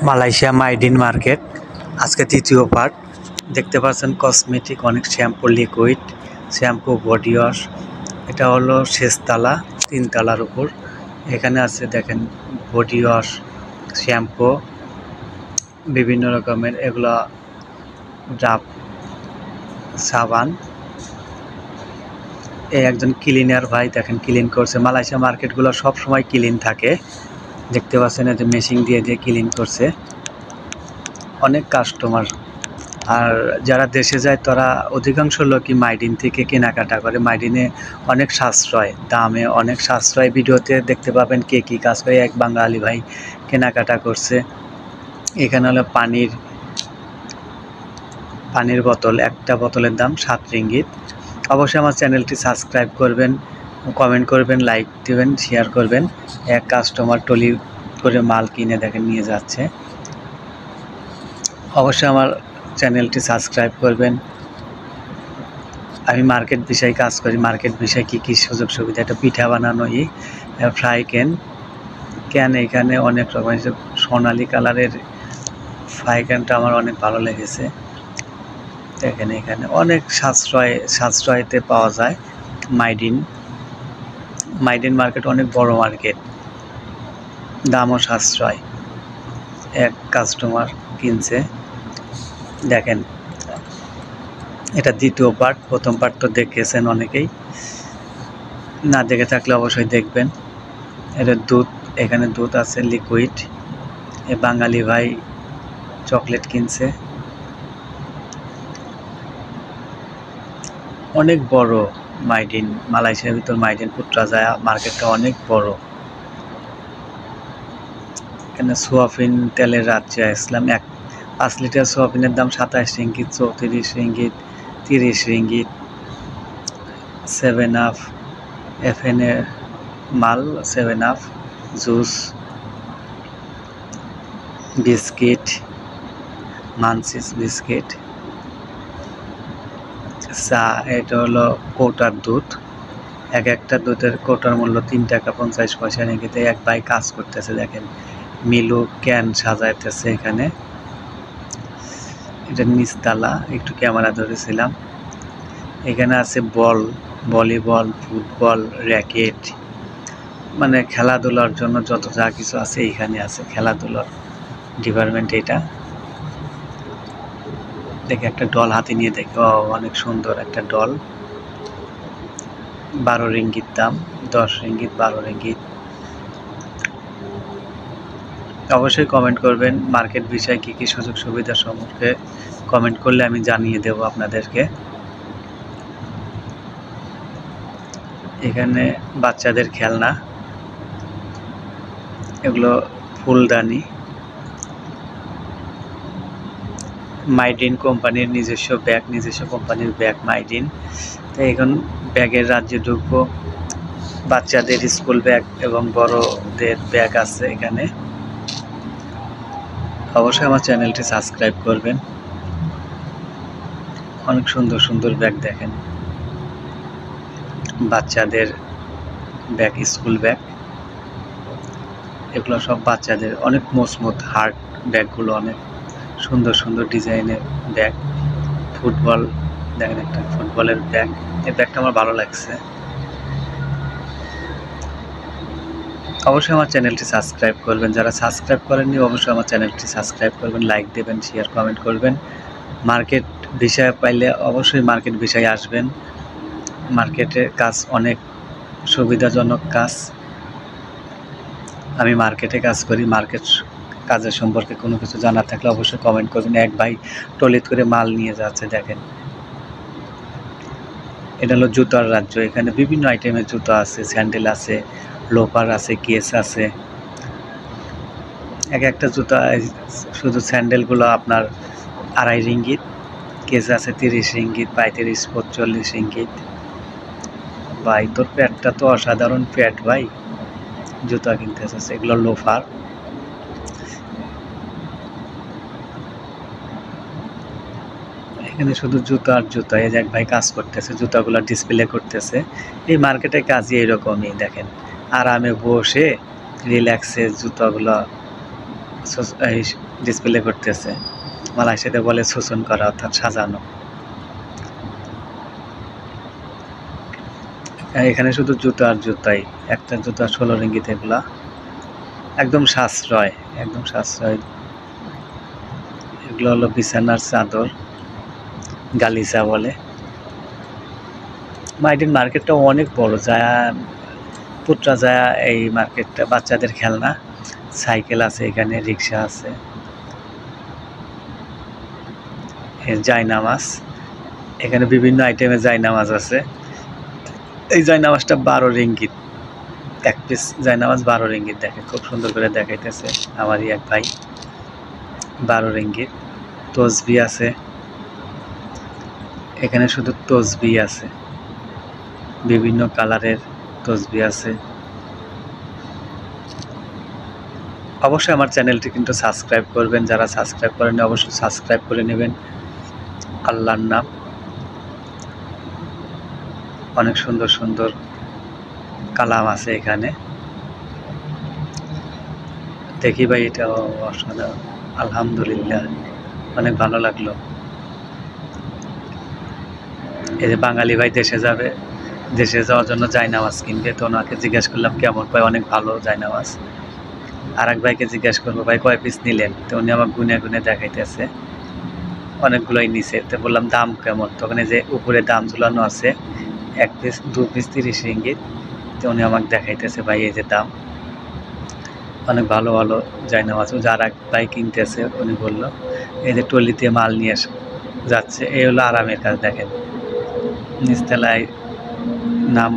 Malaysia Mydin market আজকে তৃতীয় part. দেখতে পাচ্ছেন কসমেটিক অনেক shampoo, liquid shampoo, body wash. এটা হলো শেষতলা, 3 তলার উপর। এখানে আছে দেখেন বডি ওয়াশ, শ্যাম্পু, বিভিন্ন রকমের এগুলা ডাব, সাবান। এই একজন ক্লিনার ভাই দেখেন ক্লিন করছে। মালয়েশিয়া মার্কেটগুলো সব সময় ক্লিন থাকে। দেখতে পাচ্ছেন যে মেশিন দিয়ে ক্লিন করছে। অনেক কাস্টমার। আর যারা দেশে যায় তারা অধিকাংশ লোকই মাইডিন থেকে কেনাকাটা করে। মাইডিনে অনেক সাশ্রয় দামে, অনেক সাশ্রয়। ভিডিওতে দেখতে পাবেন কে কী কাজ করে। এক বাঙালি ভাই কেনাকাটা করছে। এখানে হলো পানির বোতল, একটা বোতলের দাম 7 রিঙ্গিত। অবশ্যই আমার চ্যানেলটি সাবস্ক্রাইব করবেন, কমেন্ট করবেন, লাইক দেবেন, শেয়ার করবেন। এক কাস্টমার টলি করে মাল কিনে দেখেন নিয়ে যাচ্ছে। অবশ্যই আমার চ্যানেলটি সাবস্ক্রাইব করবেন। আমি মার্কেট বিষয়ে কাজ করি। মার্কেট বিষয়ে কী কী সুযোগ সুবিধা, এটা পিঠা বানানোই, ফ্রাই ক্যান এখানে অনেক রকমের। সোনালি কালারের ফ্রাই ক্যানটা আমার অনেক ভালো লেগেছে। দেখেন এখানে অনেক সাশ্রয়তে পাওয়া যায়। মাইডিন মার্কেট অনেক বড় মার্কেট, দামও সাশ্রয়। এক কাস্টমার কিনছে দেখেন। এটা দ্বিতীয় পার্ট। প্রথম পার্ট তো দেখেছেন অনেকেই, না দেখে থাকলে অবশ্যই দেখবেন। এটা দুধ, এখানে দুধ আছে লিকুইড। এ বাঙালি ভাই চকলেট কিনছে। অনেক বড় মাইডিন, মালয়েশিয়ার ভিতর মাইডিন পুত্রাজায়া মার্কেটটা অনেক বড়। এখানে সোয়াবিন তেলের রাজ্যে আসলাম। 5 লিটার সোয়াবিনের দাম 27 ringgit, 34 ringgit, 30 ringgit. 7 up FN এর মাল, 7 আপ জুস, বিস্কিট, মানসিস বিস্কিট, চা। এটা হলো কৌটার দুধ। একটা দুধের কৌটার মূল্য 3 টাকা 50 পয়সা রিঙ্গিতে। এক ভাই কাজ করতেছে দেখেন, মিলু ক্যান সাজাইতেছে এখানে। এটা নিচতলা, একটু ক্যামেরা ধরেছিলাম। এখানে আছে বল, ভলিবল, ফুটবল, র্যাকেট, মানে খেলাধুলার জন্য যত যা কিছু আছে এইখানে আছে। খেলাধুলার ডিপার্টমেন্ট এটা। দেখে একটা ডল হাতে নিয়ে দেখে, অনেক সুন্দর একটা ডল। 12 রিঙ্গিত দাম, 10 রিঙ্গিত, 12 রিঙ্গিত। অবশ্যই কমেন্ট করবেন মার্কেট বিষয়ে কী কী সুযোগ সুবিধা সম্পর্কে। কমেন্ট করলে আমি জানিয়ে দেব আপনাদেরকে। এখানে বাচ্চাদের খেলনা, এগুলো ফুলদানি। মাইডিন কোম্পানির নিজস্ব ব্যাগ, নিজস্ব কোম্পানির ব্যাগ মাইডিন। তো এখন ব্যাগের রাজ্যে ঢুকবো। বাচ্চাদের স্কুল ব্যাগ এবং বড়দের ব্যাগ আছে এখানে। অবশ্যই আমার চ্যানেলটি সাবস্ক্রাইব করবেন। অনেক সুন্দর সুন্দর ব্যাগ দেখেন, বাচ্চাদের ব্যাগ, স্কুল ব্যাগ। এগুলো সব বাচ্চাদের, অনেক মজবুত হার্ড ব্যাগগুলো, অনেক সুন্দর সুন্দর ডিজাইনের ব্যাগ। ফুটবল দেখেন, একটা ফুটবলের ব্যাগ। এই ব্যাগটা আমার ভালো লাগছে। অবশ্যই আমার চ্যানেলটি সাবস্ক্রাইব করবেন। যারা সাবস্ক্রাইব করেননি অবশ্যই আমার চ্যানেলটি সাবস্ক্রাইব করবেন, লাইক দেবেন, শেয়ার কমেন্ট করবেন। মার্কেট বিষয় পাইলে অবশ্যই মার্কেট বিষয়ে আসবেন। মার্কেটের কাজ অনেক সুবিধাজনক কাজ। আমি মার্কেটে কাজ করি। মার্কেট কাজের সম্পর্কে কোনো কিছু জানার থাকলে অবশ্যই কমেন্ট করবেন। এক ভাই ট্রলিত করে মাল নিয়ে যাচ্ছে দেখেন। এটা হলো জুতার রাজ্য। এখানে বিভিন্ন আইটেমের জুতো আছে, স্যান্ডেল আছে, লোফার আছে, কেস আছে। একটা জুতা, শুধু স্যান্ডেলগুলো আপনার 2.5 রিঙ্গিত, কেস আছে 30 রিঙ্গিত, 35, 45 রিঙ্গিত। ভাই তোর প্যাডটা তো অসাধারণ প্যাড ভাই, জুতা কিনতে চাচ্ছে। এগুলো লোফার। এখানে শুধু জুতা আর জুতা। এই যে এক ভাই কাজ করতেছে, জুতাগুলো ডিসপ্লে করতেছে। এই মার্কেটের কাজই এরকমই দেখেন, আরামে বসে রিল্যাক্সে জুতাগুলো ডিসপ্লে করতেছে। মালয়েশিয়াতে বলে শোষণ করা, অর্থাৎ সাজানো। এখানে শুধু জুতো আর জুতাই, একটা জুতা 16 রিঙ্গিত। এগুলা একদম সাশ্রয়, একদম সাশ্রয়। এগুলো হলো বিছানার চাদর, গালিচা বলে। মাইডিন মার্কেটটা অনেক বড়, যায় পুত্রা যায় এই মার্কেটটা। বাচ্চাদের খেলনা, সাইকেল আছে এখানে, রিক্সা আছে, জায়নামাজ, এখানে বিভিন্ন আইটেমের জায়নামাজ আছে। এই জায়নামাজটা 12 রিঙ্গিত, এক পিস জায়নামাজ 12 রিঙ্গিত। দেখে খুব সুন্দর করে দেখাইতেছে আমারই এক ভাই, 12 রিঙ্গিত। তসবি আছে এখানে, শুধু তসবি আছে, বিভিন্ন কালারের তসবি আছে। অবশ্যই আমার চ্যানেলটি কিন্তু সাবস্ক্রাইব করবেন, যারা সাবস্ক্রাইব করেন অবশ্যই সাবস্ক্রাইব করে নেবেন। আল্লাহর নাম, অনেক সুন্দর সুন্দর কালাম আছে এখানে। দেখি ভাই, এটা অসাধারণ, আলহামদুলিল্লাহ, অনেক ভালো লাগলো। এই যে বাঙালি ভাই দেশে যাবে, দেশে যাওয়ার জন্য জায়নামাজ কিনবে, তো ওনাকে জিজ্ঞাসা করলাম কেমন, কয় অনেক ভালো জায়নামাজ। আর এক ভাইকে জিজ্ঞাসা করবো, ভাই কয় পিস নিলেন, তো উনি আমার গুনে গুনে দেখাইতেছে, অনেকগুলোই নিছে। তো বললাম দাম কেমন, তখন এই যে উপরে দাম ঝুলানো আছে, 1 পিস 2 পিস 30 রিঙ্গিত। তো উনি আমাকে দেখাইতেছে, ভাই এই যে দাম, অনেক ভালো ভালো জায়নামাজ। যার এক ভাই কিনতেছে, উনি বললো এই যে ট্রলিতে মাল নিয়ে যাচ্ছে, এই হলো আরামের কাজ। দেখেন নিচতলায় নাম